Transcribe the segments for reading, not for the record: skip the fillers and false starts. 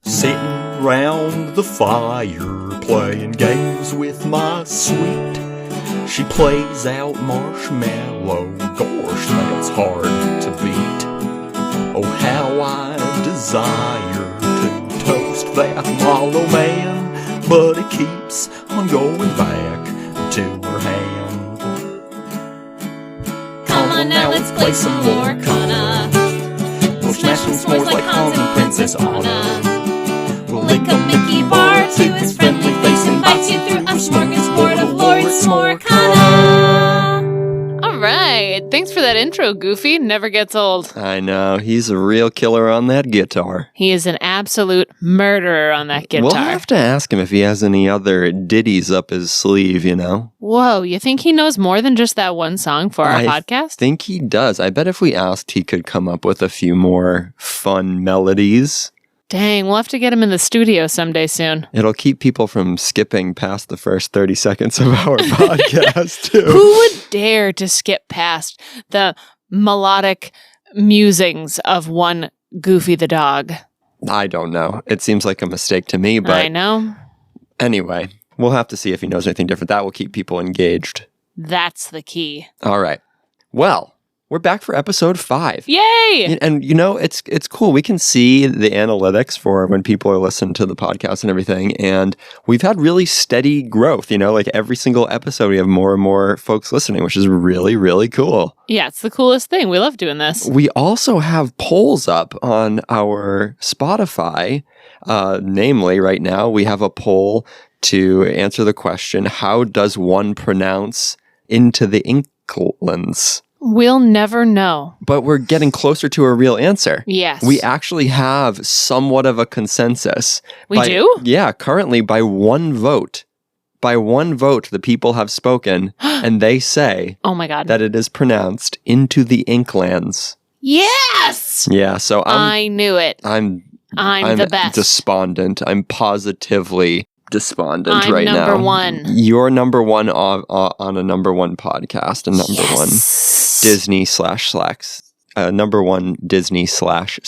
Sitting round the fire, playing games with my sweet. She plays out marshmallow, gosh, that's hard to beat. Oh, how I desire to toast that mallow man, but it keeps on going back to her hand. Come on now, let's play some Lorcana. We'll smash some s'mores like Hans and Princess Anna. We'll Lick a Mickey bar to his friendly face, invites you through a smorgasbord of lore. It's Lorcana. All right. Thanks for that intro, Goofy. Never gets old. I know. He's a real killer on that guitar. He is an absolute murderer on that guitar. We'll have to ask him if he has any other ditties up his sleeve, you know? Whoa, you think he knows more than just that one song for our podcast? I think he does. I bet if we asked, he could come up with a few more fun melodies. Dang, we'll have to get him in the studio someday soon. It'll keep people from skipping past the first 30 seconds of our podcast, too. Who would dare to skip past the melodic musings of one Goofy the dog? I don't know. It seems like a mistake to me, but... I know. Anyway, we'll have to see if he knows anything different. That will keep people engaged. That's the key. All right. Well, we're back for episode 5. Yay! And you know, it's cool. We can see the analytics for when people are listening to the podcast and everything. And we've had really steady growth, you know, like every single episode we have more and more folks listening, which is really, really cool. Yeah, it's the coolest thing. We love doing this. We also have polls up on our Spotify. Namely, right now, we have a poll to answer the question, how does one pronounce Into the Inklands? We'll never know. But we're getting closer to a real answer. Yes. We actually have somewhat of a consensus. We do? Yeah, currently by one vote. By one vote, the people have spoken, and they say Oh my God. that it is pronounced Into the Inklands. Yes! Yeah, so I knew it. I'm the best. despondent. I'm positively despondent I'm right now. number one. You're number one on a number one podcast, a number one Disney /slacks, number one Disney /snack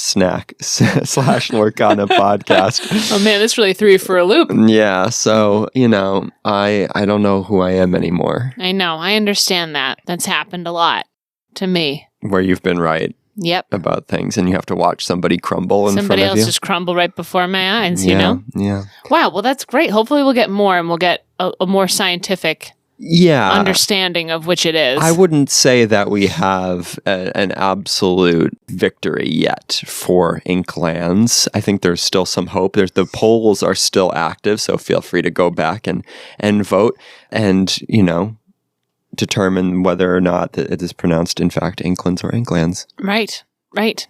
/Lorcana podcast. Oh man, this really threw you for a loop. Yeah, so, you know, I don't know who I am anymore. I know. I understand that. That's happened a lot to me. Where you've been right Yep. about things and you have to watch somebody crumble in Somebody front of else you. just crumble right before my eyes, Yeah, you know? Yeah. Wow, well that's great. Hopefully we'll get more and we'll get a more scientific understanding of which it is. I wouldn't say that we have an absolute victory yet for Inklands. I think there's still some hope. The polls are still active, so feel free to go back and vote and, you know, determine whether or not it is pronounced, in fact, Inklands or Inklands. Right.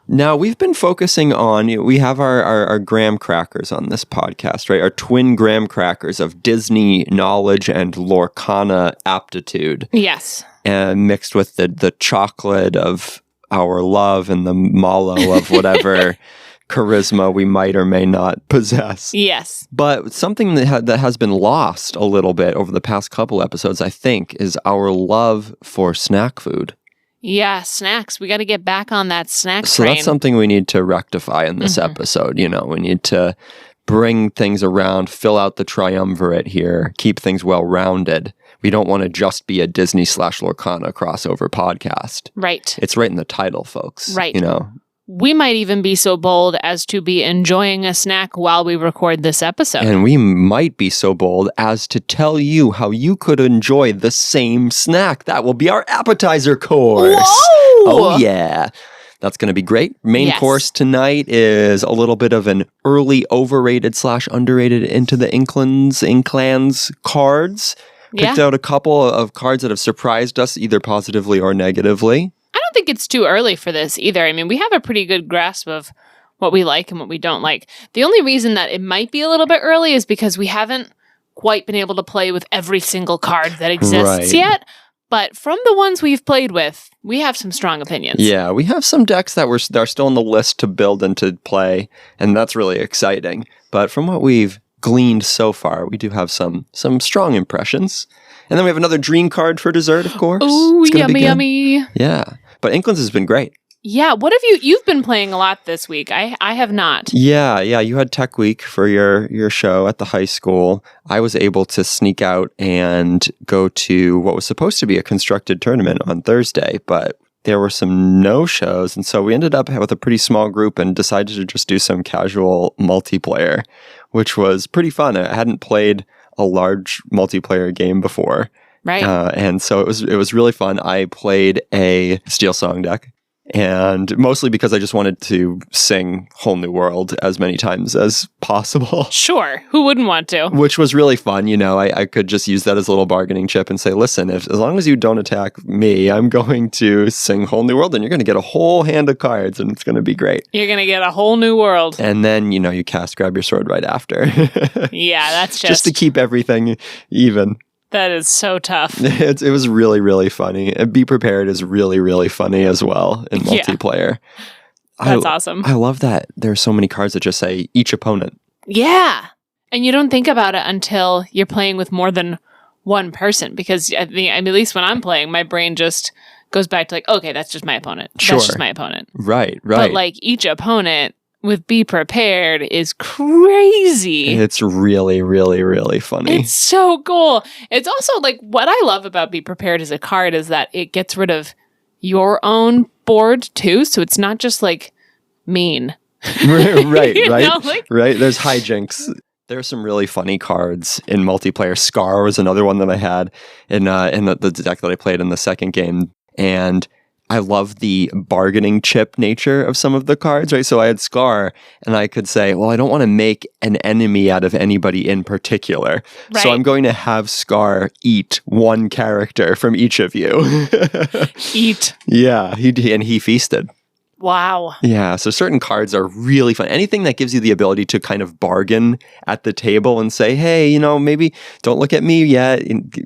Now, we've been focusing on, we have our graham crackers on this podcast, right? Our twin graham crackers of Disney knowledge and Lorcana aptitude. Yes. And mixed with the chocolate of our love and the mallow of whatever charisma we might or may not possess. Yes. But something that has been lost a little bit over the past couple episodes, I think, is our love for snack food. Yeah, snacks. We got to get back on that snack So train. that's something we need to rectify in this episode. You know, we need to bring things around, fill out the triumvirate here, keep things well-rounded. We don't want to just be a Disney /Lorcana crossover podcast. Right. It's right in the title, folks. Right. You know. We might even be so bold as to be enjoying a snack while we record this episode. And we might be so bold as to tell you how you could enjoy the same snack. That will be our appetizer course. Whoa! Oh, yeah. That's going to be great. Main Yes. course tonight is a little bit of an early overrated /underrated Into the Inklands cards. Picked out a couple of cards that have surprised us either positively or negatively. I don't think it's too early for this either. I mean, we have a pretty good grasp of what we like and what we don't like. The only reason that it might be a little bit early is because we haven't quite been able to play with every single card that exists yet. But from the ones we've played with, we have some strong opinions. Yeah, we have some decks that are still on the list to build and to play, and that's really exciting. But from what we've gleaned so far, we do have some strong impressions. And then we have another dream card for dessert, of course. Ooh, It's gonna be yummy, good. yummy. Yeah. But Inklands has been great. Yeah, what have you've been playing a lot this week. I have not. Yeah, you had Tech Week for your show at the high school. I was able to sneak out and go to what was supposed to be a constructed tournament on Thursday, but there were some no-shows, and so we ended up with a pretty small group and decided to just do some casual multiplayer, which was pretty fun. I hadn't played a large multiplayer game before. Right. And so it was really fun. I played a Steel Song deck. And mostly because I just wanted to sing Whole New World as many times as possible. Sure. Who wouldn't want to? Which was really fun. You know, I could just use that as a little bargaining chip and say, listen, as long as you don't attack me, I'm going to sing Whole New World and you're going to get a whole hand of cards and it's going to be great. You're going to get a whole new world. And then, you cast Grab Your Sword right after. Yeah, that's just to keep everything even. That is so tough. It was really, really funny. And Be Prepared is really, really funny as well in multiplayer. That's awesome. I love that there's so many cards that just say each opponent. Yeah. And you don't think about it until you're playing with more than one person. Because at least when I'm playing, my brain just goes back to like, okay, that's just my opponent. Sure. That's just my opponent. Right. But like each opponent with Be Prepared is crazy. It's really, really, really funny. It's so cool. It's also like what I love about Be Prepared as a card is that it gets rid of your own board too. So it's not just like mean. Right. Right. There's hijinks. There's some really funny cards in multiplayer. Scar was another one that I had in the deck that I played in the second game. And I love the bargaining chip nature of some of the cards, right? So I had Scar, and I could say, well, I don't want to make an enemy out of anybody in particular. Right. So I'm going to have Scar eat one character from each of you. Eat. Yeah, he feasted. Wow. Yeah, so certain cards are really fun. Anything that gives you the ability to kind of bargain at the table and say, hey, maybe don't look at me yet.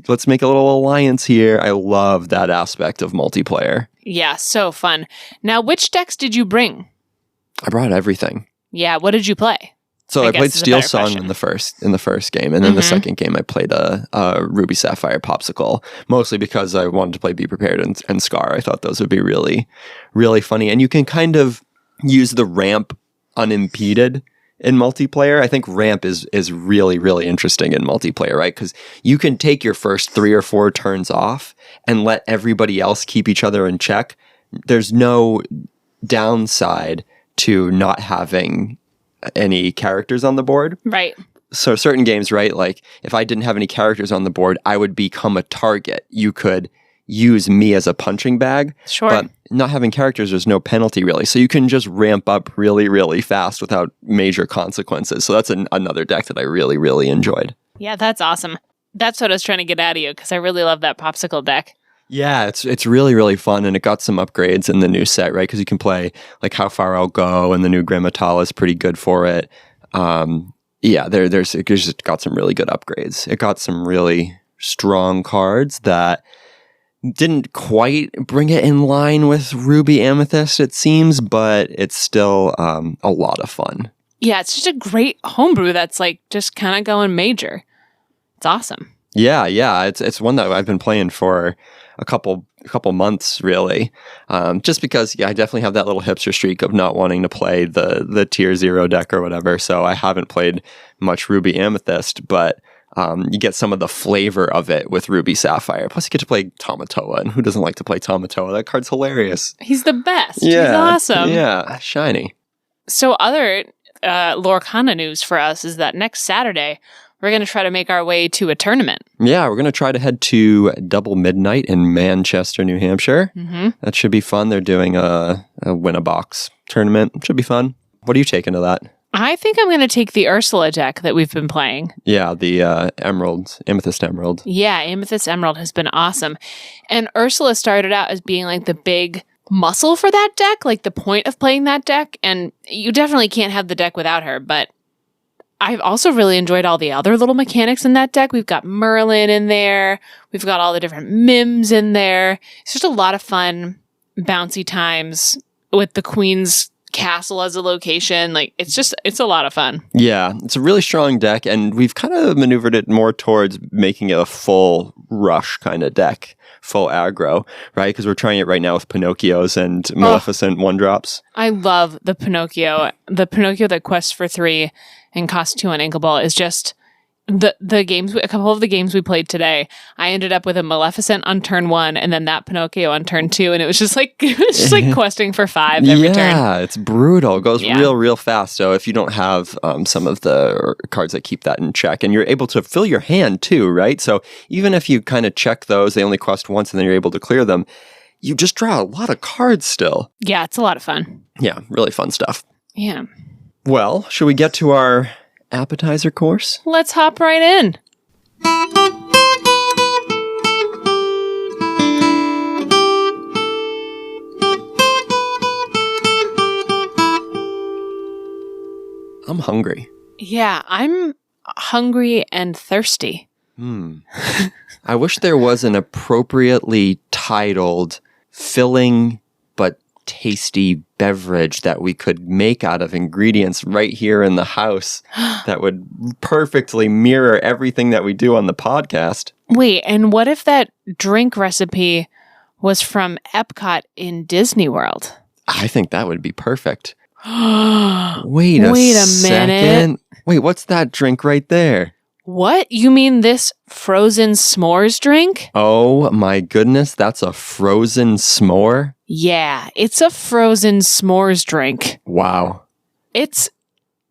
Let's make a little alliance here. I love that aspect of multiplayer. Yeah, so fun. Now, which decks did you bring? I brought everything. Yeah, what did you play? So I played is a Steel better Song question. in the first game, and then the second game I played a Ruby Sapphire Popsicle, mostly because I wanted to play Be Prepared and Scar. I thought those would be really, really funny, and you can kind of use the ramp unimpeded in multiplayer. I think ramp is really, really interesting in multiplayer, right? Because you can take your first 3 or 4 turns off and let everybody else keep each other in check. There's no downside to not having any characters on the board. Right. So certain games, right, like if I didn't have any characters on the board, I would become a target. You could use me as a punching bag. Sure. But not having characters, there's no penalty really. So you can just ramp up really, really fast without major consequences. So that's another deck that I really, really enjoyed. Yeah, that's awesome. That's what I was trying to get out of you because I really love that Popsicle deck. Yeah, it's really, really fun, and it got some upgrades in the new set, right? Because you can play like How Far I'll Go, and the new Grammatala is pretty good for it. It just got some really good upgrades. It got some really strong cards that didn't quite bring it in line with Ruby Amethyst, it seems, but it's still a lot of fun. Yeah, it's just a great homebrew that's like just kind of going major. It's awesome. Yeah, it's one that I've been playing for a couple months, really. Just because, I definitely have that little hipster streak of not wanting to play the tier 0 deck or whatever. So I haven't played much Ruby Amethyst, but you get some of the flavor of it with Ruby Sapphire. Plus, you get to play Tamatoa, and who doesn't like to play Tamatoa? That card's hilarious. He's the best. Yeah, He's awesome. Yeah, shiny. So other Lorcana news for us is that next Saturday, we're going to try to make our way to a tournament. Yeah, we're going to try to head to Double Midnight in Manchester, New Hampshire. Mm-hmm. That should be fun. They're doing a win-a-box tournament. Should be fun. What are you taking to that? I think I'm going to take the Ursula deck that we've been playing. Yeah, the Amethyst Emerald. Yeah, Amethyst Emerald has been awesome. And Ursula started out as being like the big muscle for that deck, like the point of playing that deck. And you definitely can't have the deck without her, but I've also really enjoyed all the other little mechanics in that deck. We've got Merlin in there. We've got all the different Mims in there. It's just a lot of fun, bouncy times with the Queen's castle as a location. Like, it's a lot of fun. Yeah, it's a really strong deck, and we've kind of maneuvered it more towards making it a full rush kind of deck, full aggro, right? Because we're trying it right now with Pinocchios and Maleficent 1-drops. I love the Pinocchio. The Pinocchio that quests for 3 and costs 2 on Inkable is just the games. A couple of the games we played today, I ended up with a Maleficent on turn 1 and then that Pinocchio on turn 2, and it was just like questing for 5 every turn. Yeah, it's brutal. It goes real fast. So if you don't have some of the cards that keep that in check, and you're able to fill your hand too, right? So even if you kind of check those, they only cost once, and then you're able to clear them. You just draw a lot of cards still. Yeah, it's a lot of fun. Yeah, really fun stuff. Yeah. Well, should we get to our appetizer course? Let's hop right in. I'm hungry. Yeah, I'm hungry and thirsty. I wish there was an appropriately titled, filling but tasty beverage that we could make out of ingredients right here in the house that would perfectly mirror everything that we do on the podcast. Wait, and what if that drink recipe was from Epcot in Disney World? I think that would be perfect. Wait a second. minute. Wait, what's that drink right there? What? You mean this frozen s'mores drink? Oh my goodness, that's a frozen s'more? Yeah, it's a frozen s'mores drink. Wow. It's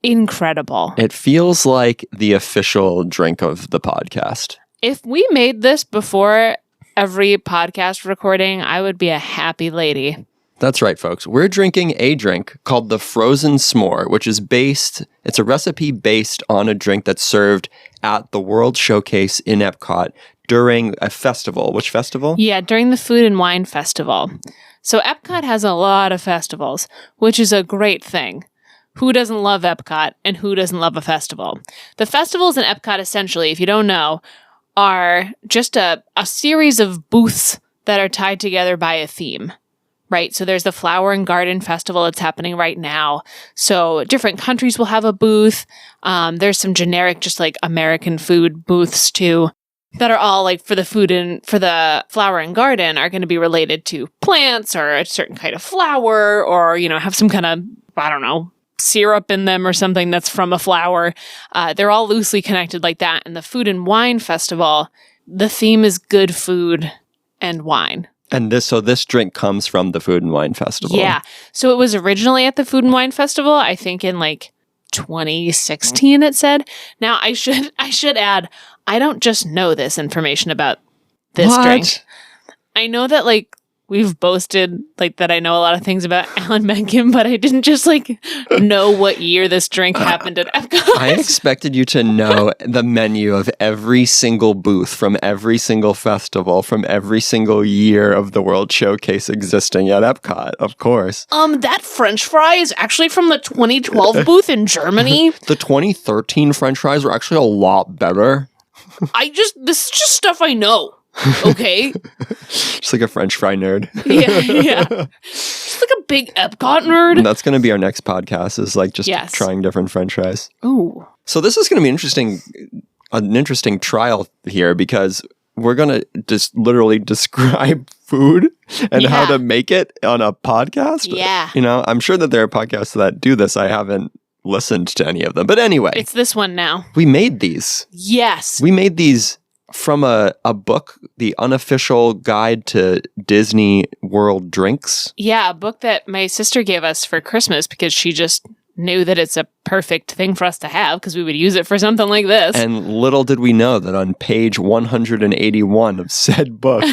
incredible. It feels like the official drink of the podcast. If we made this before every podcast recording, I would be a happy lady. That's right, folks. We're drinking a drink called the Frozen S'more, which is it's a recipe based on a drink that's served at the World Showcase in Epcot during a festival. Which festival? Yeah, during the Food and Wine Festival. So Epcot has a lot of festivals, which is a great thing. Who doesn't love Epcot, and who doesn't love a festival? The festivals in Epcot, essentially, if you don't know, are just a series of booths that are tied together by a theme. Right, so there's the Flower and Garden Festival that's happening right now. So different countries will have a booth. There's some generic, just like American food booths too, that are all like for the food and for the Flower and Garden are going to be related to plants or a certain kind of flower, or have some kind of, I don't know, syrup in them or something that's from a flower. They're all loosely connected like that. And the Food and Wine Festival, the theme is good food and wine. And this drink comes from the Food and Wine Festival. Yeah. So it was originally at the Food and Wine Festival, I think in like 2016 it said. Now I should add, I don't just know this information about this drink. I know that like we've boasted like that I know a lot of things about Alan Menken, but I didn't just like know what year this drink happened at Epcot. I expected you to know the menu of every single booth from every single festival from every single year of the World Showcase existing at Epcot, of course. That French fry is actually from the 2012 booth in Germany. The 2013 French fries were actually a lot better. This is just stuff I know. Okay. Just like a French fry nerd. Yeah. Just like a big Epcot nerd. And that's going to be our next podcast, is like just trying different French fries. Ooh. So this is going to be an interesting trial here, because we're going to just literally describe food and how to make it on a podcast. Yeah. I'm sure that there are podcasts that do this. I haven't listened to any of them. But anyway. It's this one now. We made these. Yes. We made these from a book, The Unofficial Guide to Disney World Drinks. Yeah, a book that my sister gave us for Christmas because she just knew that it's a perfect thing for us to have because we would use it for something like this. And little did we know that on page 181 of said book,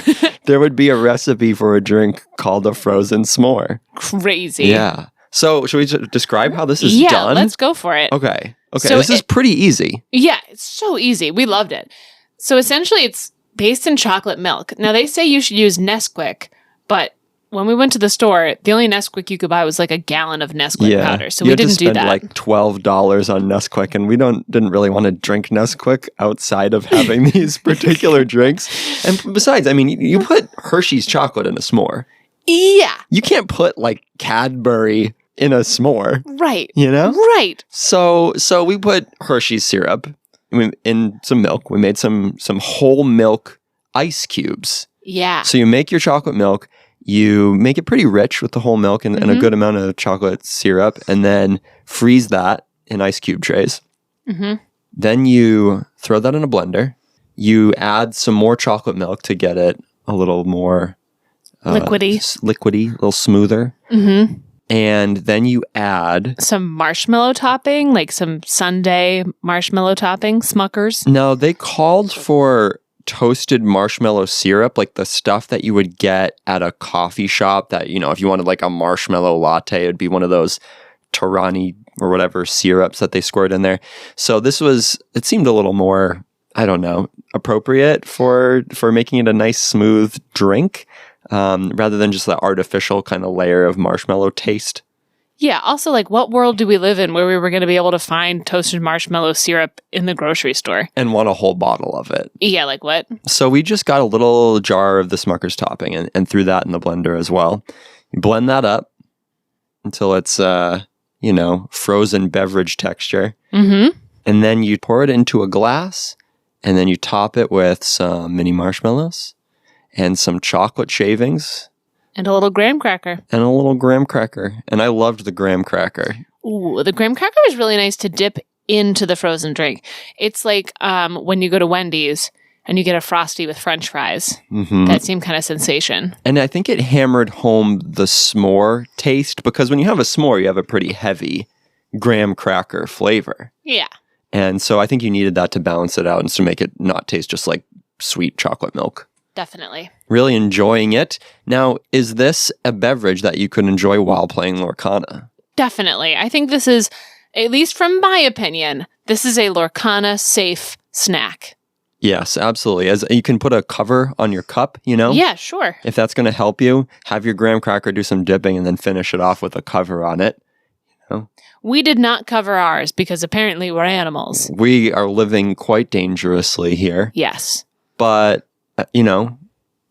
there would be a recipe for a drink called a frozen s'more. Crazy. Yeah. So should we describe how this is done? Yeah, let's go for it. Okay. So this is pretty easy. Yeah, it's so easy. We loved it. So essentially it's based in chocolate milk. Now they say you should use Nesquik, but when we went to the store, the only Nesquik you could buy was like a gallon of Nesquik powder. So we didn't do that. Like $12 on Nesquik, and we didn't really want to drink Nesquik outside of having these particular drinks. And besides, I mean, you put Hershey's chocolate in a s'more. Yeah. You can't put like Cadbury in a s'more, Right. you know? Right. So we put Hershey's syrup in some milk. We made some whole milk ice cubes. Yeah. So you make your chocolate milk, you make it pretty rich with the whole milk and a good amount of chocolate syrup, and then freeze that in ice cube trays. Mm-hmm. Then you throw that in a blender. You add some more chocolate milk to get it a little more liquidy, a little smoother. Mm-hmm. And then you add some marshmallow topping, like some sundae marshmallow topping, Smuckers. No, they called for toasted marshmallow syrup, like the stuff that you would get at a coffee shop that, if you wanted like a marshmallow latte, it'd be one of those Torani or whatever syrups that they squirt in there. So it seemed a little more, I don't know, appropriate for making it a nice smooth drink, rather than just that artificial kind of layer of marshmallow taste. Yeah. Also, like, what world do we live in where we were going to be able to find toasted marshmallow syrup in the grocery store? And want a whole bottle of it. Yeah, like what? So we just got a little jar of the Smucker's topping and threw that in the blender as well. You blend that up until it's, frozen beverage texture. Mm-hmm. And then you pour it into a glass, and then you top it with some mini marshmallows and some chocolate shavings. And a little graham cracker. And a little graham cracker. And I loved the graham cracker. Ooh, the graham cracker was really nice to dip into the frozen drink. It's like when you go to Wendy's and you get a Frosty with French fries. Mm-hmm. That same kind of sensation. And I think it hammered home the s'more taste, because when you have a s'more, you have a pretty heavy graham cracker flavor. Yeah. And so I think you needed that to balance it out and to make it not taste just like sweet chocolate milk. Definitely. Really enjoying it. Now, is this a beverage that you could enjoy while playing Lorcana? Definitely. I think this is, at least from my opinion, this is a Lorcana safe snack. Yes, absolutely. As you can put a cover on your cup, Yeah, sure. If that's going to help you, have your graham cracker do some dipping and then finish it off with a cover on it. We did not cover ours because apparently we're animals. We are living quite dangerously here. Yes. But,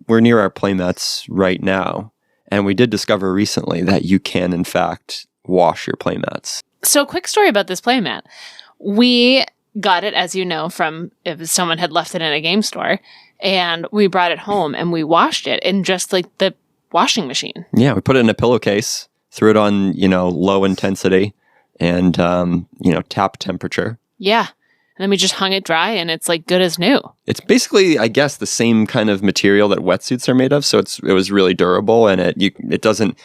we're near our playmats right now. And we did discover recently that you can, in fact, wash your playmats. So, quick story about this playmat. We got it, as you know, from if someone had left it in a game store. And we brought it home and we washed it in just like the washing machine. Yeah, we put it in a pillowcase, threw it on, low intensity and, tap temperature. Yeah. And then we just hung it dry and it's like good as new. It's basically, I guess, the same kind of material that wetsuits are made of. So it was really durable, and it doesn't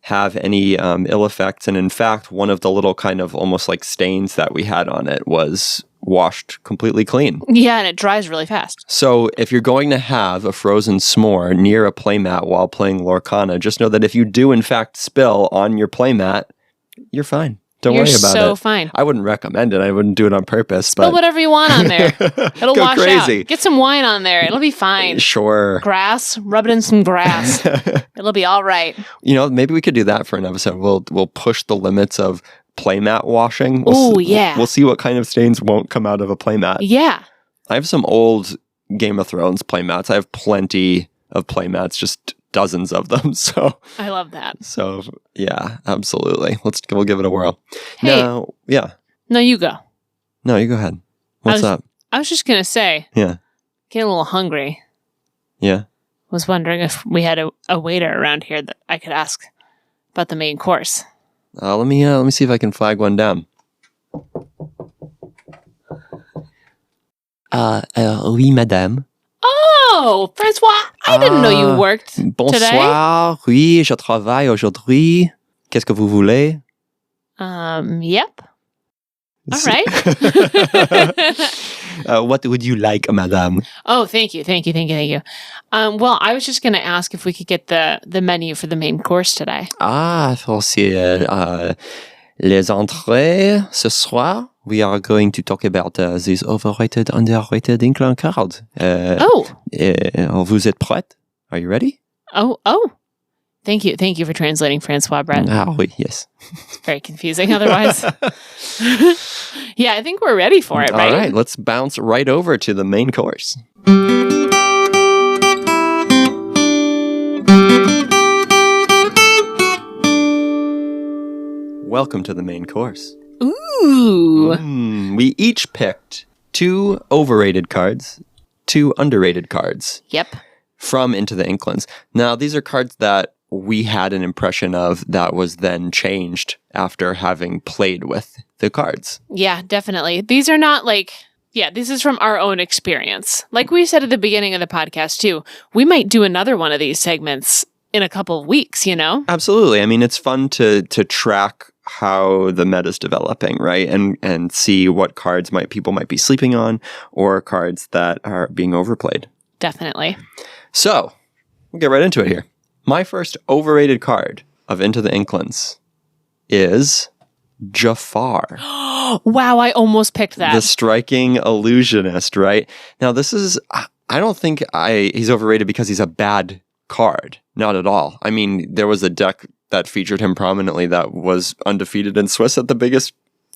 have any ill effects. And in fact, one of the little kind of almost like stains that we had on it was washed completely clean. Yeah, and it dries really fast. So if you're going to have a frozen s'more near a playmat while playing Lorcana, just know that if you do in fact spill on your playmat, you're fine. Don't worry about it. You're so fine. I wouldn't recommend it. I wouldn't do it on purpose. Spill whatever you want on there. It'll Go wash crazy. out. Get some wine on there. It'll be fine. Sure. Grass. Rub it in some grass. It'll be all right. Maybe we could do that for an episode. We'll push the limits of playmat washing. Yeah. We'll see what kind of stains won't come out of a playmat. Yeah. I have some old Game of Thrones playmats. I have plenty of playmats, just dozens of them. So I love that. So yeah, absolutely. We'll give it a whirl. Hey. Now, yeah. No, you go. No, you go ahead. What's up? I was just going to say. Yeah. Getting a little hungry. Yeah. Was wondering if we had a waiter around here that I could ask about the main course. Let me see if I can flag one down. Oui, madame. Oh, Francois, I didn't know you worked Bonsoir, today. Oui, je travaille aujourd'hui. Qu'est-ce que vous voulez? Yep. All right. What would you like, madame? Oh, thank you. Well, I was just going to ask if we could get the menu for the main course today. For les entrées ce soir. We are going to talk about these overrated, underrated Inkland cards. Vous êtes prête? Are you ready? Oh. Thank you for translating, Francois Brett. Oui, yes. It's very confusing otherwise. Yeah, I think we're ready for it, right? All right, let's bounce right over to the main course. welcome to the main course. Ooh. We each picked 2 overrated cards, 2 underrated cards Yep. from Into the Inklands. Now, these are cards that we had an impression of that was then changed after having played with the cards. Yeah, definitely. These are not this is from our own experience. Like we said at the beginning of the podcast too, we might do another one of these segments in a couple of weeks, you know? Absolutely. I mean, it's fun to track how the meta's developing, right? And see what cards people might be sleeping on, or cards that are being overplayed. Definitely. So, we'll get right into it here. My first overrated card of Into the Inklands is Jafar, Wow, I almost picked that. the striking illusionist, right? Now, this is, I don't think he's overrated because he's a bad card. Not at all. I mean, there was a deck that featured him prominently that was undefeated in Swiss at the biggest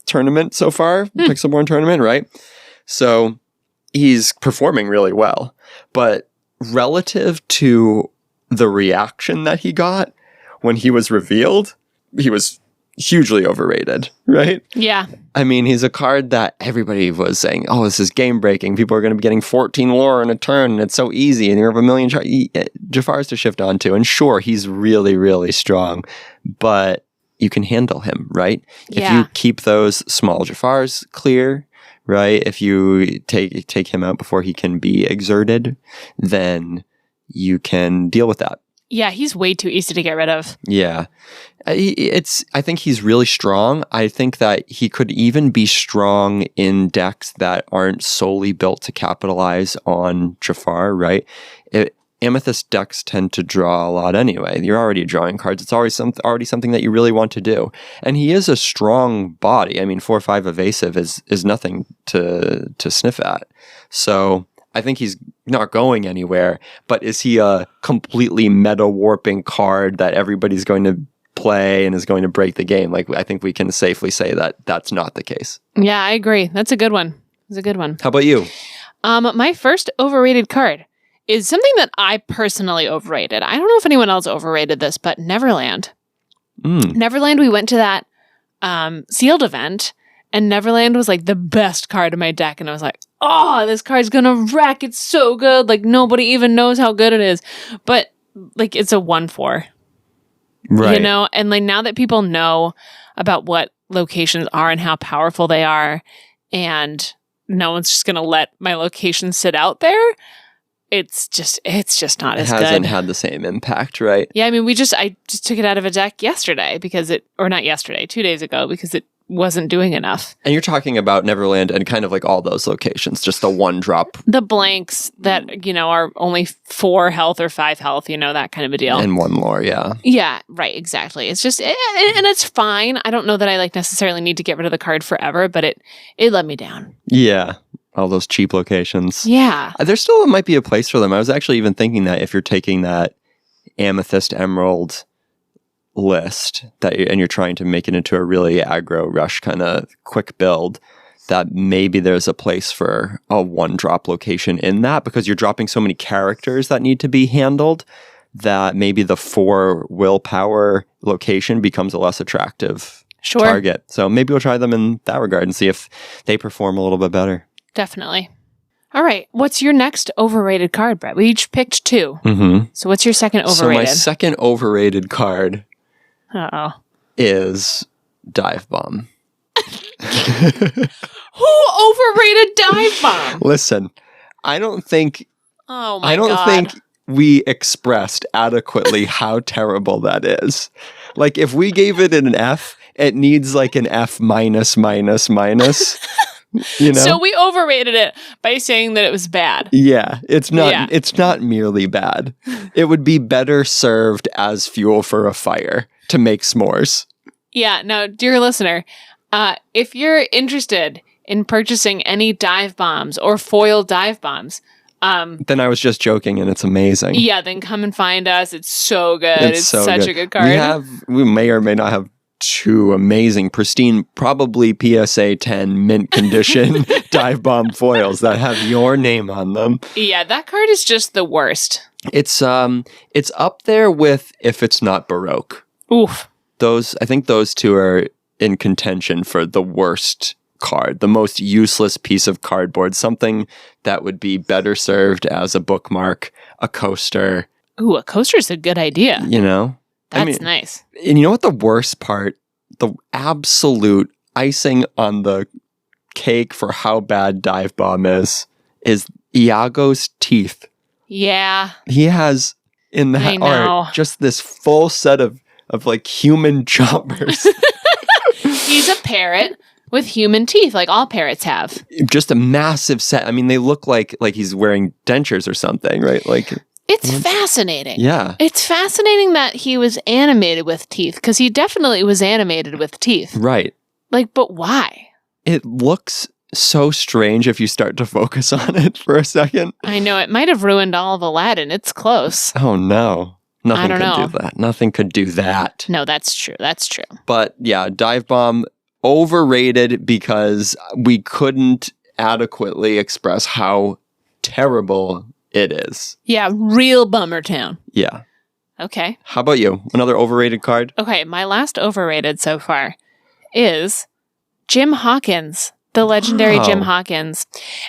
tournament so far, Pixelborn tournament, right? So he's performing really well. But relative to the reaction that he got when he was revealed, he was hugely overrated, right? Yeah. I mean, he's a card that everybody was saying, oh, this is game breaking. People are going to be getting 14 lore in a turn, and it's so easy, and you have a million Jafars to shift onto. And sure, he's really, really strong, but you can handle him, right? Yeah. If you keep those small Jafars clear, right? If you take him out before he can be exerted, then you can deal with that. Yeah, he's way too easy to get rid of. Yeah. I think he's really strong. I think that he could even be strong in decks that aren't solely built to capitalize on Jafar, right? Amethyst decks tend to draw a lot anyway. You're already drawing cards. It's already something that you really want to do. And he is a strong body. I mean, 4/5 evasive is nothing to sniff at. So I think he's not going anywhere, but is he a completely meta warping card that everybody's going to play and is going to break the game? Like, I think we can safely say that that's not the case. Yeah, I agree. That's a good one. That's a good one. How about you? My first overrated card is something that I personally overrated. I don't know if anyone else overrated this, but Neverland. Neverland, we went to that sealed event, and Neverland was like the best card in my deck. And I was like, oh, this card's gonna wreck. It's so good. Like, nobody even knows how good it is. But, like, it's a 1/4. Right. You know? And, like, now that people know about what locations are and how powerful they are, and no one's just gonna let my location sit out there, it's just not as good. It hasn't had the same impact, right? Yeah, I mean, I just took it out of a deck yesterday or not yesterday, 2 days ago, because it wasn't doing enough. And you're talking about Neverland and kind of like all those locations, just the 1-drop. The blanks that, are only 4 health or 5 health, that kind of a deal. And 1 lore, yeah. Yeah, right, exactly. It's just, and it's fine. I don't know that I necessarily need to get rid of the card forever, but it let me down. Yeah. All those cheap locations. Yeah. There still might be a place for them. I was actually even thinking that if you're taking that Amethyst Emerald list and you're trying to make it into a really aggro rush kind of quick build, that maybe there's a place for a 1-drop location in that, because you're dropping so many characters that need to be handled that maybe the 4 willpower location becomes a less attractive target. So maybe we'll try them in that regard and see if they perform a little bit better. Definitely. All right. What's your next overrated card, Brett? We each picked 2. Mm-hmm. So what's your second overrated? So my second overrated card is Dive Bomb. Who overrated Dive Bomb? Listen, I don't think God. we expressed adequately how terrible that is. Like, if we gave it an F, it needs like an F minus minus minus. So we overrated it by saying that it was bad. Yeah, it's not merely bad. It would be better served as fuel for a fire to make s'mores. Yeah, now, dear listener, if you're interested in purchasing any dive bombs or foil dive bombs, then I was just joking, and it's amazing. Yeah, then come and find us. It's so good. It's so such good. a good card. We may or may not have 2 amazing, pristine, probably PSA 10 mint condition dive bomb foils that have your name on them. Yeah, that card is just the worst. It's up there with If It's Not Baroque. Oof. I think those 2 are in contention for the worst card, the most useless piece of cardboard, something that would be better served as a bookmark, a coaster. Ooh, a coaster's a good idea. You know? That's nice. And you know what the worst part, the absolute icing on the cake for how bad Dive Bomb is Iago's teeth. Yeah. He has in that art just this full set of like human chompers. He's a parrot with human teeth, like all parrots have. Just a massive set. I mean, they look like he's wearing dentures or something, right? Like it's fascinating. Yeah. It's fascinating that he was animated with teeth, because he definitely was animated with teeth. Right. Like, but why? It looks so strange if you start to focus on it for a second. I know, it might have ruined all of Aladdin. It's close. Oh, no. Nothing I don't could know. do that. Nothing could do that. No, that's true. That's true. But yeah, Dive Bomb, overrated because we couldn't adequately express how terrible it is. Yeah, real bummer town. Yeah. Okay. How about you? Another overrated card? Okay, my last overrated so far is Jim Hawkins, the legendary Jim Hawkins.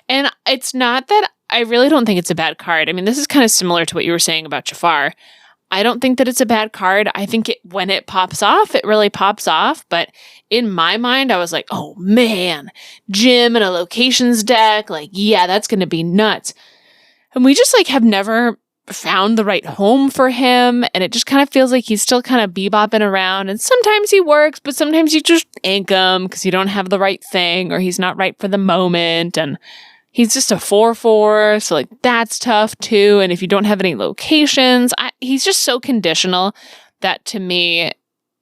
And it's not that I really don't think it's a bad card. I mean, this is kind of similar to what you were saying about Jafar. I don't think that it's a bad card. I think when it pops off, it really pops off. But in my mind, I was like, oh man, Jim in a locations deck. Like, yeah, that's going to be nuts. And we just like have never found the right home for him. And it just kind of feels like he's still kind of bebopping around. And sometimes he works, but sometimes you just ink him because you don't have the right thing or he's not right for the moment. And he's just a 4/4, so like that's tough too. And if you don't have any locations, he's just so conditional that to me,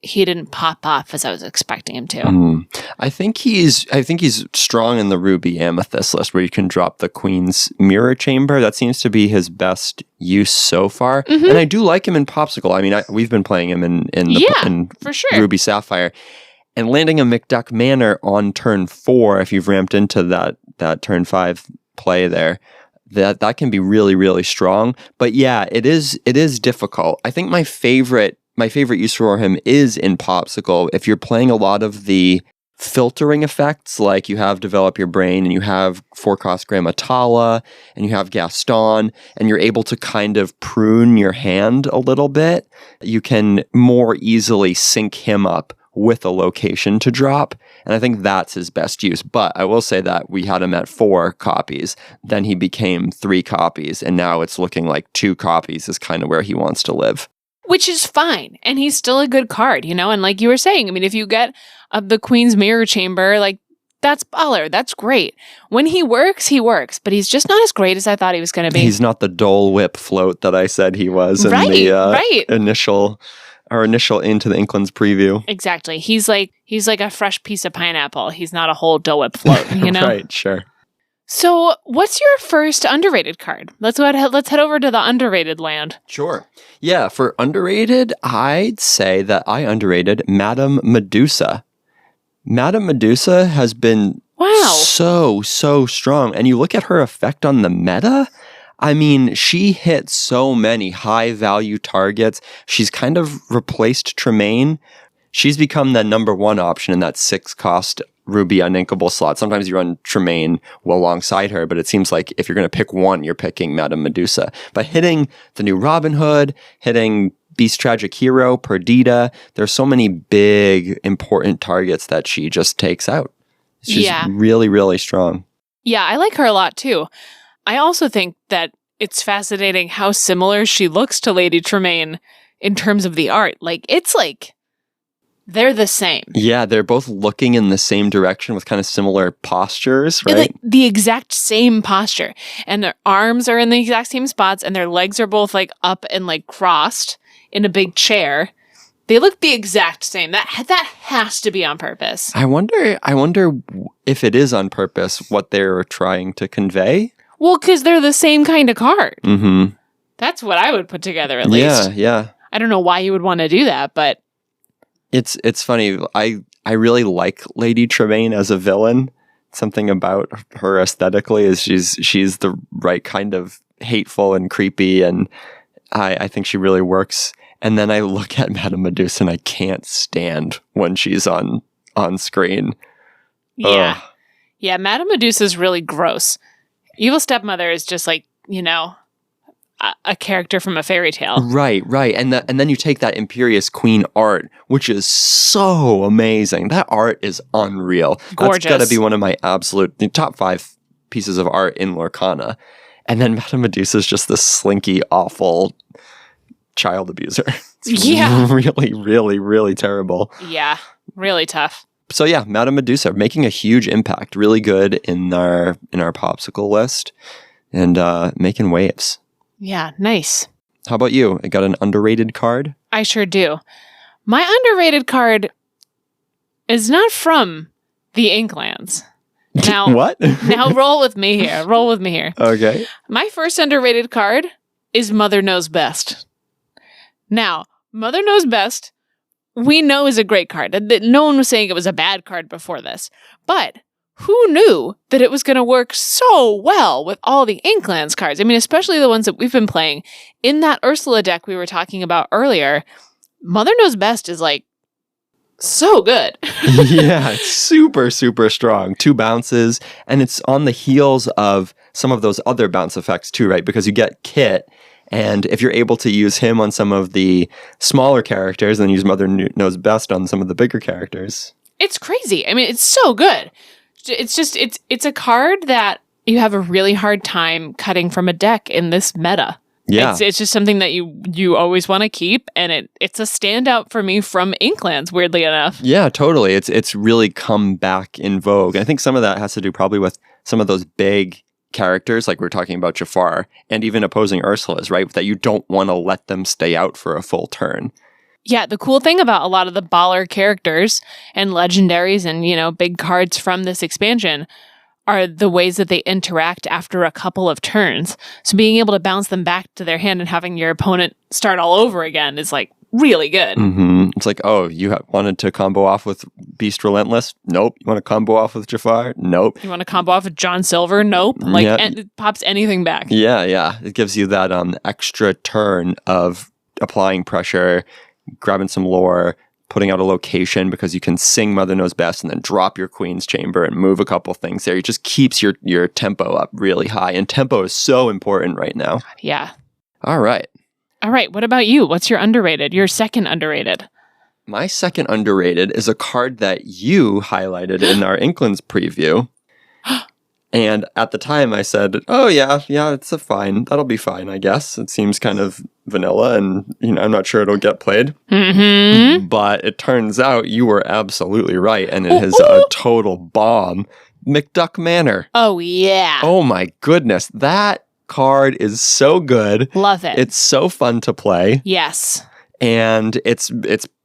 he didn't pop off as I was expecting him to. I think he's strong in the Ruby Amethyst list where you can drop the Queen's Mirror Chamber. That seems to be his best use so far. Mm-hmm. And I do like him in Popsicle. I mean, we've been playing him in for sure. Ruby Sapphire. And landing a McDuck Manor on turn 4, if you've ramped into that turn 5 play there, that can be really, really strong. But yeah, it is difficult. I think my favorite use for him is in Popsicle. If you're playing a lot of the filtering effects, like you have Develop Your Brain and you have Forecast Grammatala and you have Gaston, and you're able to kind of prune your hand a little bit, you can more easily sync him up with a location to drop. And I think that's his best use. But I will say that we had him at 4 copies. Then he became 3 copies. And now it's looking like 2 copies is kind of where he wants to live. Which is fine. And he's still a good card, you know? And like you were saying, I mean, if you get the Queen's Mirror Chamber, like that's baller. That's great. When he works, but he's just not as great as I thought he was going to be. He's not the Dole Whip float that I said he was in the initial Into the Inklands preview. Exactly. He's like a fresh piece of pineapple. He's not a whole Dole Whip float, you know? Right, sure. So what's your first underrated card? Let's head over to the underrated land. Sure. Yeah, for underrated, I'd say that I underrated Madame Medusa. Madame Medusa has been so strong. And you look at her effect on the meta, I mean, she hit so many high-value targets. She's kind of replaced Tremaine. She's become the number 1 option in that 6-cost Ruby uninkable slot. Sometimes you run Tremaine alongside her, but it seems like if you're going to pick one, you're picking Madame Medusa. But hitting the new Robin Hood, hitting Beast Tragic Hero, Perdita, there's so many big, important targets that she just takes out. She's really, really strong. Yeah, I like her a lot too. I also think that it's fascinating how similar she looks to Lady Tremaine in terms of the art. Like, it's like they're the same. Yeah, they're both looking in the same direction with kind of similar postures, right? Like the exact same posture. And their arms are in the exact same spots, and their legs are both like up and like crossed in a big chair. They look the exact same. That has to be on purpose. I wonder if it is on purpose what they're trying to convey. Well, because they're the same kind of card. Mm-hmm. That's what I would put together at least. Yeah. I don't know why you would want to do that, but It's funny. I really like Lady Tremaine as a villain. Something about her aesthetically is she's the right kind of hateful and creepy, and I think she really works. And then I look at Madame Medusa and I can't stand when she's on on screen. Yeah. Ugh. Yeah, Madame Medusa's really gross. Evil Stepmother is just like, you know, a character from a fairy tale. Right. And then you take that Imperious Queen art, which is so amazing. That art is unreal. Gorgeous. That's got to be one of my absolute top 5 pieces of art in Lorcana. And then Madame Medusa is just this slinky, awful child abuser. It's Yeah. really, really, really terrible. Yeah, really tough. So yeah, Madame Medusa making a huge impact. Really good in our popsicle list and making waves. Yeah, nice. How about you? I got an underrated card. I sure do. My underrated card is not from the Inklands. Now, What? now roll with me here. Roll with me here. Okay. My first underrated card is Mother Knows Best. Now, Mother Knows Best, we know is a great card. No one was saying it was a bad card before this. But who knew that it was going to work so well with all the Inklands cards? I mean, especially the ones that we've been playing. In that Ursula deck we were talking about earlier, Mother Knows Best is like so good. Yeah, it's super, super strong. 2 bounces, and it's on the heels of some of those other bounce effects too, right? Because you get Kit, and if you're able to use him on some of the smaller characters, and then use Mother Knows Best on some of the bigger characters. It's crazy. I mean, it's so good. It's just, it's a card that you have a really hard time cutting from a deck in this meta. Yeah. It's just something that you always want to keep, and it's a standout for me from Inklands, weirdly enough. Yeah, totally. It's really come back in vogue. I think some of that has to do probably with some of those big characters, like we're talking about Jafar, and even opposing Ursula's, right? That you don't want to let them stay out for a full turn. Yeah, the cool thing about a lot of the baller characters and legendaries and, you know, big cards from this expansion are the ways that they interact after a couple of turns. So being able to bounce them back to their hand and having your opponent start all over again is like really good. Mm-hmm. It's like, oh, you wanted to combo off with Beast Relentless? Nope. You want to combo off with Jafar? Nope. You want to combo off with John Silver? Nope. Like, Yeah. it pops anything back. Yeah. It gives you that extra turn of applying pressure, grabbing some lore, putting out a location because you can sing Mother Knows Best and then drop your Queen's Chamber and move a couple things there. It just keeps your tempo up really high. And tempo is so important right now. Yeah. All right. What about you? What's your underrated? Your second underrated? My second underrated is a card that you highlighted in our Inklands preview. And at the time I said, oh yeah, it's that'll be fine, I guess. It seems kind of vanilla and I'm not sure it'll get played. Mm-hmm. But it turns out you were absolutely right, and it is a total bomb. McDuck Manor. Oh yeah. Oh my goodness, that card is so good. Love it. It's so fun to play. Yes. And it's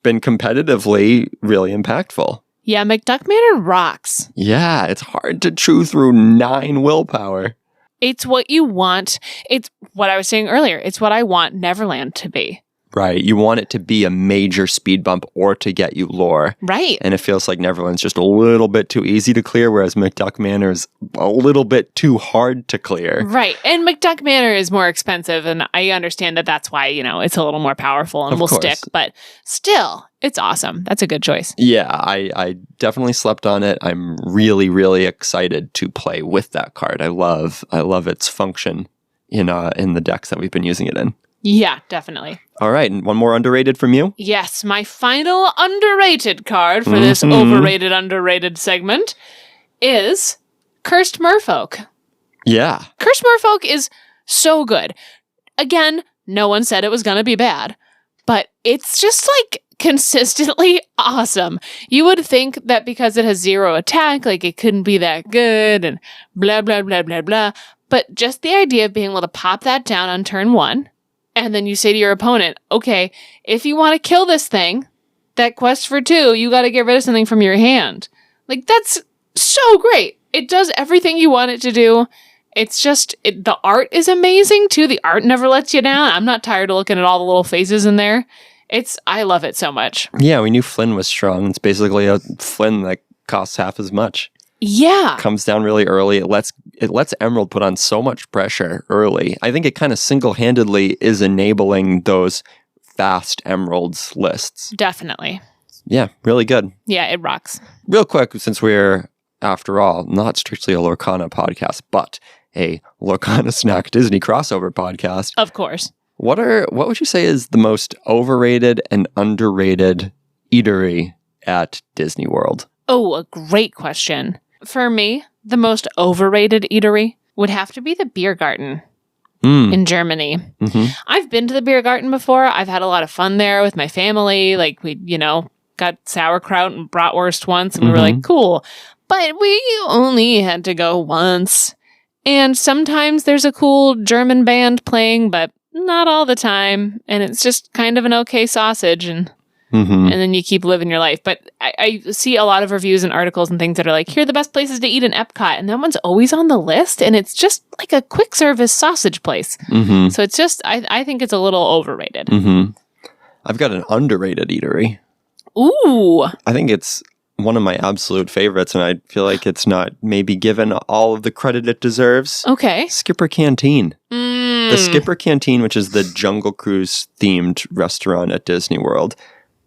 been competitively really impactful. Yeah, McDuck Manor rocks. Yeah, it's hard to chew through 9 willpower. It's what you want. It's what I was saying earlier. It's what I want Neverland to be. Right. You want it to be a major speed bump or to get you lore. Right. And it feels like Neverland's just a little bit too easy to clear, whereas McDuck Manor is a little bit too hard to clear. Right. And McDuck Manor is more expensive, and I understand that that's why, it's a little more powerful and will stick. But still, it's awesome. That's a good choice. Yeah, I definitely slept on it. I'm really, really excited to play with that card. I love its function in the decks that we've been using it in. Yeah, definitely. All right, and one more underrated from you? Yes, my final underrated card for this overrated, underrated segment is Cursed Merfolk. Yeah. Cursed Merfolk is so good. Again, no one said it was going to be bad, but it's just like consistently awesome. You would think that because it has 0 attack, like it couldn't be that good and blah, blah, blah, blah, blah. But just the idea of being able to pop that down on turn 1, and then you say to your opponent, okay, if you want to kill this thing, that quest for 2, you got to get rid of something from your hand. Like, that's so great. It does everything you want it to do. It's just, the art is amazing too. The art never lets you down. I'm not tired of looking at all the little faces in there. I love it so much. Yeah, we knew Flynn was strong. It's basically a Flynn that costs half as much. Yeah. Comes down really early. It lets Emerald put on so much pressure early. I think it kind of single-handedly is enabling those fast Emeralds lists. Definitely. Yeah, really good. Yeah, it rocks. Real quick, since we're, after all, not strictly a Lorcana podcast, but a Lorcana Snack Disney crossover podcast, Of course. what would you say is the most overrated and underrated eatery at Disney World? Oh, a great question. For me, the most overrated eatery would have to be the beer garden in Germany. Mm-hmm. I've been to the beer garden before. I've had a lot of fun there with my family. Like, we, got sauerkraut and bratwurst once, and we were like, cool. But we only had to go once. And sometimes there's a cool German band playing, but not all the time. And it's just kind of an okay sausage, and then you keep living your life. But I see a lot of reviews and articles and things that are like, here are the best places to eat in Epcot. And that one's always on the list. And it's just like a quick service sausage place. So it's just, I think it's a little overrated. I've got an underrated eatery. Ooh. I think it's one of my absolute favorites, and I feel like it's not maybe given all of the credit it deserves. Okay. Skipper Canteen. The Skipper Canteen, which is the Jungle Cruise themed restaurant at Disney World,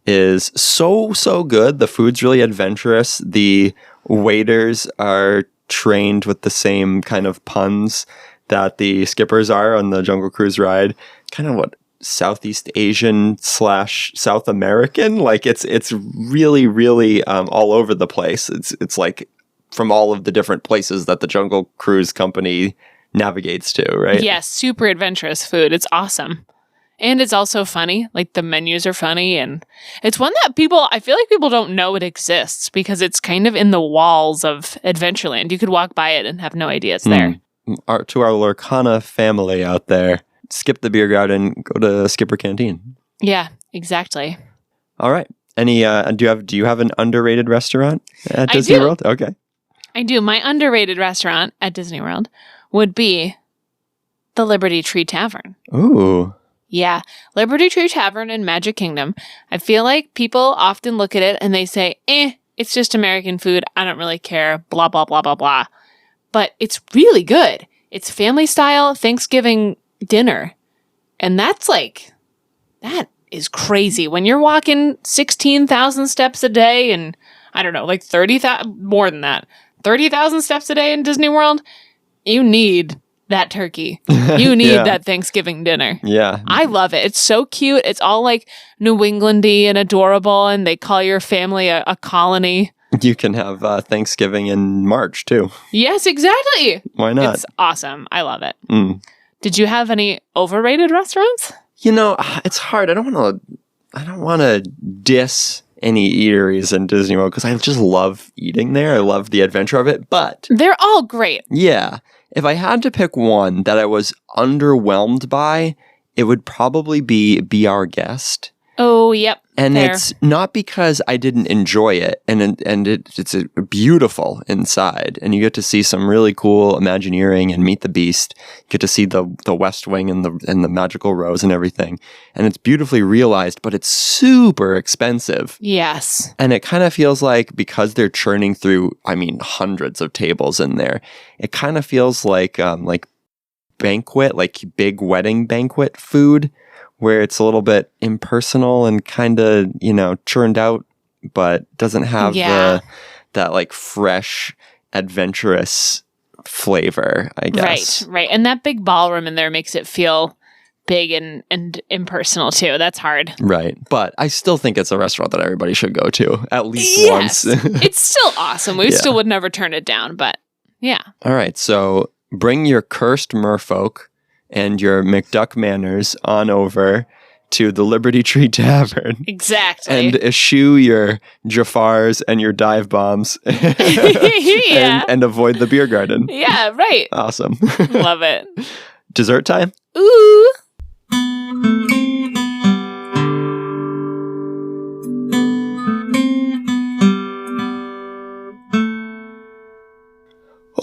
is so good. The food's really adventurous. The waiters are trained with the same kind of puns that the skippers are on the Jungle Cruise ride. Kind of what Southeast Asian / South American. Like it's really all over the place. It's like from all of the different places that the Jungle Cruise company navigates to, right? Yes, super adventurous food. It's awesome. And it's also funny. Like, the menus are funny, and it's one that I feel like people don't know it exists because it's kind of in the walls of Adventureland. You could walk by it and have no idea it's there. To our Lorcana family out there, skip the beer garden, go to Skipper Canteen. Yeah, exactly. All right. Any do you have an underrated restaurant at Disney World? Okay. I do. My underrated restaurant at Disney World would be the Liberty Tree Tavern. Ooh. Yeah, Liberty Tree Tavern in Magic Kingdom. I feel like people often look at it and they say, it's just American food. I don't really care. Blah, blah, blah, blah, blah. But it's really good. It's family style Thanksgiving dinner. And that is crazy. When you're walking 16,000 steps a day and, I don't know, like 30,000, more than that, 30,000 steps a day in Disney World, you need that turkey. You need that Thanksgiving dinner. Yeah. I love it. It's so cute. It's all like New Englandy and adorable, and they call your family a colony. You can have Thanksgiving in March too. Yes, exactly. Why not? It's awesome. I love it. Did you have any overrated restaurants? It's hard. I don't want to diss any eateries in Disney World because I just love eating there. I love the adventure of it, but They're all great. yeah, if I had to pick one that I was underwhelmed by, it would probably be Our Guest. Oh, yep. And fair. it's not because I didn't enjoy it, and it's beautiful inside, and you get to see some really cool Imagineering and Meet the Beast. You get to see the West Wing and the magical rose and everything, and it's beautifully realized, but it's super expensive. Yes. And it kind of feels like, because they're churning through, hundreds of tables in there, it kind of feels like banquet, like big wedding banquet food, where it's a little bit impersonal and kind of, churned out, but doesn't have that like fresh, adventurous flavor, I guess. Right. And that big ballroom in there makes it feel big and impersonal too. That's hard. Right. But I still think it's a restaurant that everybody should go to at least once. It's still awesome. We still would never turn it down, but yeah. All right. So bring your cursed merfolk and your McDuck manners on over to the Liberty Tree Tavern. Exactly. And eschew your Jafars and your dive bombs and avoid the beer garden. Yeah, right. Awesome. Love it. Dessert time? Ooh.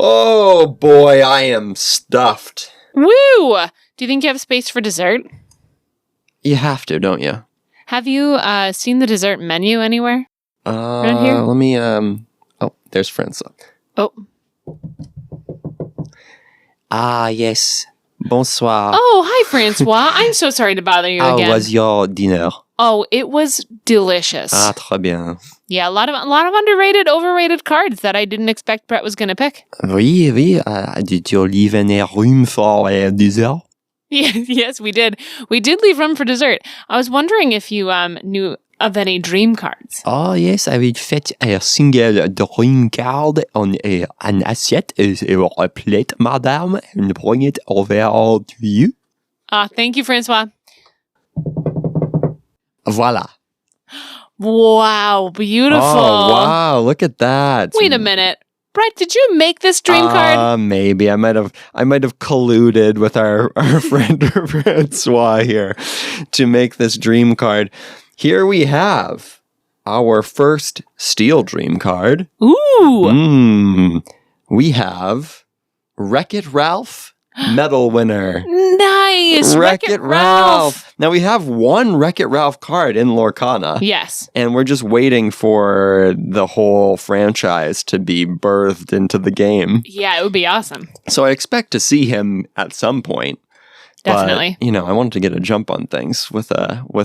Oh boy, I am stuffed. Woo! Do you think you have space for dessert? You have to, don't you? Have you seen the dessert menu anywhere? Around here? Let me, oh, there's Francois. Oh. Ah, yes. Bonsoir. Oh, hi, Francois. I'm so sorry to bother you How again. was your dinner? Oh, it was delicious. Ah, très bien. Yeah, a lot of underrated, overrated cards that I didn't expect Brett was going to pick. Oui, oui. Did you leave any room for dessert? Yes, we did. We did leave room for dessert. I was wondering if you knew of any dream cards. Oh, yes, I will fit a single dream card on an assiette or a plate, madame, and bring it over to you. Thank you, Francois. Voila. Wow, beautiful. Oh, wow, look at that. Wait a minute. Brett, did you make this dream card? Maybe. I might have colluded with our friend Francois here to make this dream card. Here we have our first Steel Dream card. Ooh. We have Wreck-It Ralph, medal winner. Nice. Wreck-It Ralph. Now we have one Wreck-It Ralph card in Lorcana. Yes. And we're just waiting for the whole franchise to be birthed into the game. Yeah, it would be awesome. So I expect to see him at some point. Definitely. But, I wanted to get a jump on things with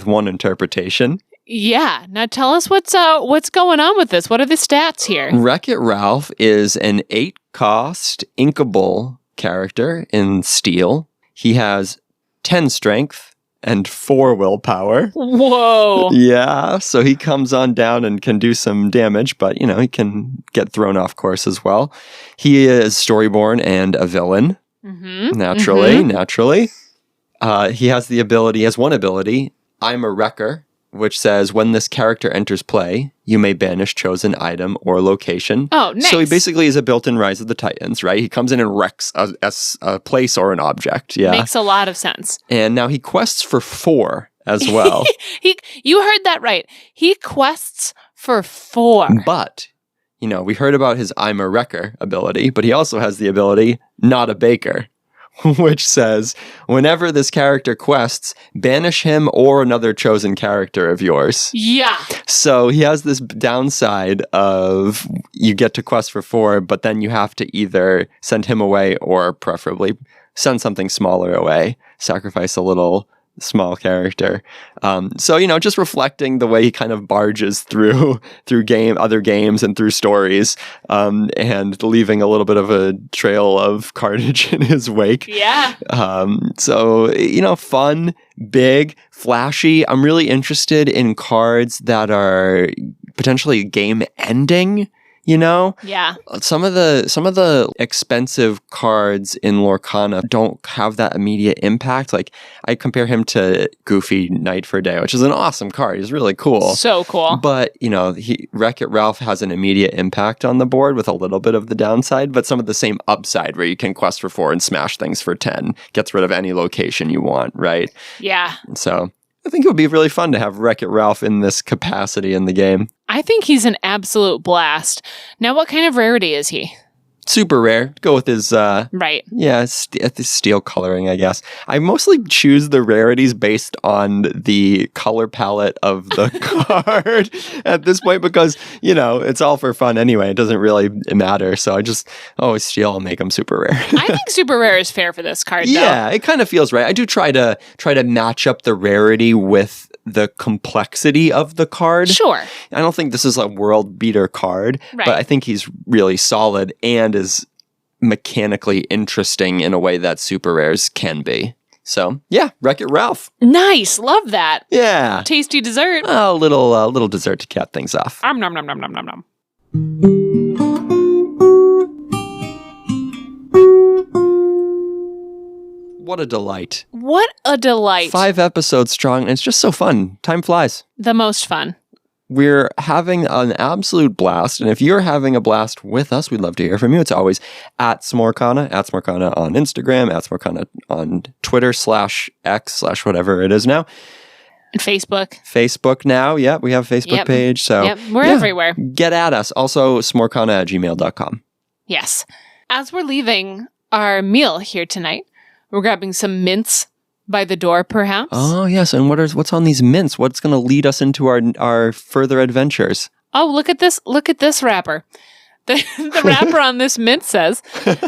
one interpretation. Yeah. Now tell us what's going on with this. What are the stats here? Wreck-It Ralph is an 8-cost inkable character in Steel. He has 10 strength and 4 willpower. Whoa. Yeah, so he comes on down and can do some damage, but, he can get thrown off course as well. He is Storyborn and a villain. Mm-hmm. Naturally. He has one ability, I'm a Wrecker, which says when this character enters play, you may banish chosen item or location. Oh, nice. So he basically is a built-in Rise of the Titans, right? He comes in and wrecks a place or an object. Yeah. Makes a lot of sense. And now he quests for 4 as well. You heard that right. He quests for 4. But, we heard about his I'm a Wrecker ability, but he also has the ability Not a Baker, which says, whenever this character quests, banish him or another chosen character of yours. Yeah. So he has this downside of you get to quest for 4, but then you have to either send him away or preferably send something smaller away, sacrifice a little small character. So, just reflecting the way he kind of barges through other games and through stories, and leaving a little bit of a trail of carnage in his wake. Yeah. So, fun, big, flashy. I'm really interested in cards that are potentially game ending. Yeah. Some of the expensive cards in Lorcana don't have that immediate impact. Like, I compare him to Goofy Night for Day, which is an awesome card. He's really cool. So cool. But, Wreck-It Ralph has an immediate impact on the board with a little bit of the downside, but some of the same upside where you can quest for 4 and smash things for 10. Gets rid of any location you want, right? Yeah. So I think it would be really fun to have Wreck-It Ralph in this capacity in the game. I think he's an absolute blast. Now, what kind of rarity is he? Super rare. Go with his, right. Yeah, steel coloring, I guess. I mostly choose the rarities based on the color palette of the card at this point because, it's all for fun anyway. It doesn't really matter. So I just always steel and make them super rare. I think super rare is fair for this card, though. Yeah, it kind of feels right. I do try to match up the rarity with the complexity of the card. Sure. I don't think this is a world beater card, right. but I think he's really solid and is mechanically interesting in a way that super rares can be. So, yeah, Wreck-It Ralph. Nice. Love that. Yeah. Tasty dessert. A little dessert to cap things off. Nom nom nom nom nom nom nom. What a delight. What a delight. 5 episodes strong, and it's just so fun. Time flies. The most fun. We're having an absolute blast, and if you're having a blast with us, we'd love to hear from you. It's always at Smorcana on Instagram, at Smorcana on Twitter /X/ whatever it is now. And Facebook. Facebook now, yeah, we have a Facebook page. So we're everywhere. Get at us. Also, smorcana@gmail.com. Yes. As we're leaving our meal here tonight, we're grabbing some mints by the door, perhaps. Oh, yes. And what's on these mints? What's going to lead us into our further adventures? Oh, look at this. Look at this wrapper. The wrapper on this mint says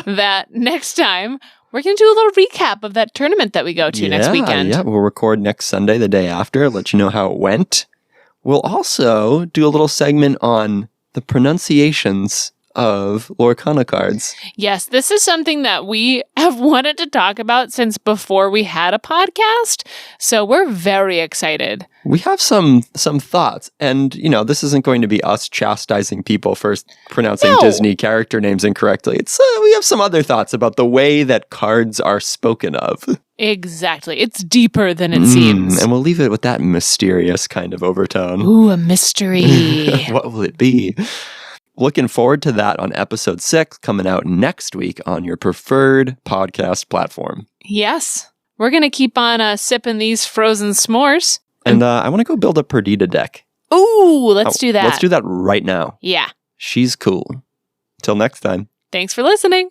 that next time we're going to do a little recap of that tournament that we go to next weekend. Yeah, we'll record next Sunday, the day after, let you know how it went. we'll also do a little segment on the pronunciations of Lorcana cards. Yes, this is something that we have wanted to talk about since before we had a podcast. So we're very excited. We have some thoughts, and this isn't going to be us chastising people for pronouncing No. Disney character names incorrectly. It's we have some other thoughts about the way that cards are spoken of. Exactly. It's deeper than it seems. And we'll leave it with that mysterious kind of overtone. Ooh, a mystery. What will it be? Looking forward to that on episode 6, coming out next week on your preferred podcast platform. Yes. We're going to keep on sipping these frozen s'mores. And I want to go build a Perdita deck. Ooh, let's do that. Let's do that right now. Yeah. She's cool. Till next time. Thanks for listening.